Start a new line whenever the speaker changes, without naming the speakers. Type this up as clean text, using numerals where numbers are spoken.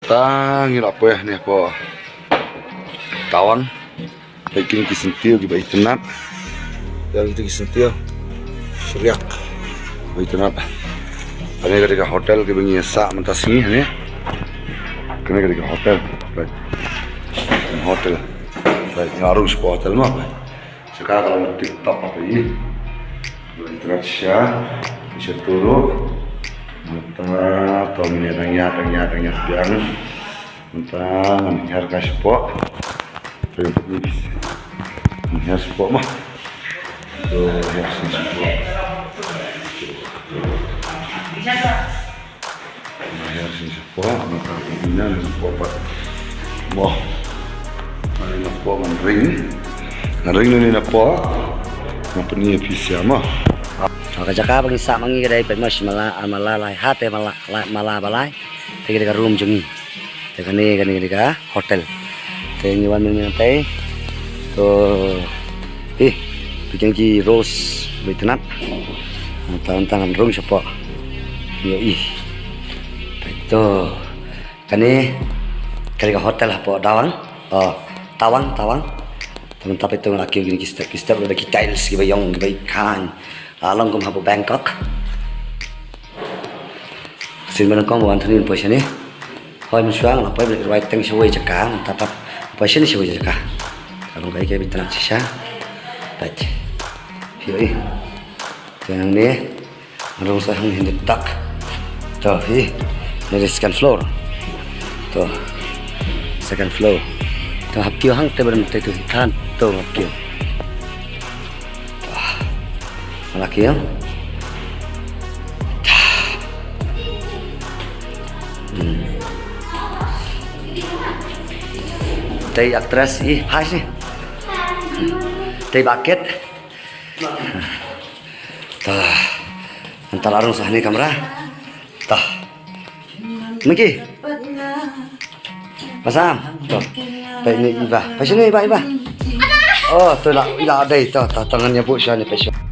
Tangin apa ya nih apa kawan bikin kisentil di bayi tenat yang itu kisentil seriak bayi tenat karena ketika hotel kita nyesa mentas ini nih karena ketika hotel baik ngaruh sebuah hotel mah sekarang kalau di TikTok apa ini bayi tenat bisa turun mentah atau menyadangnya biang mentah harga sepok harga sepok mah tuh harga sepok harga sepok maka ini sepok wah ini sepok ngering ini sepok apa nih bisa mah
Kajaka bagi sak mangi kedai pemas malalai hate malabalai tegi dekat room jungi tegani ka hotel tengi wan min tai to bikin ki rose betenat tangan room siapa yo itu kani ka hotel apa tawang teman tapi itu laki gini kita udah kita tiles gitu yang baik kan alam kum hapo Bangkok xin bên con một anh thanh niên bơi xe này thôi mình xuống là bơi được vài tiếng xe quay cho cả tập bơi xe này xe quay cho cả kalau cái bị tận sisa đấy hiểu cái này harus saya hendak tak tuh ini second floor tuh second floor tuh hap kio hang tebel itu kan tuh hap kio laki ya tay aktris hai sih tay bucket entar arung sahni kamera Miki pasam tuh ini Iba pasini Iba oh tuh lah đây tangannya bu siapa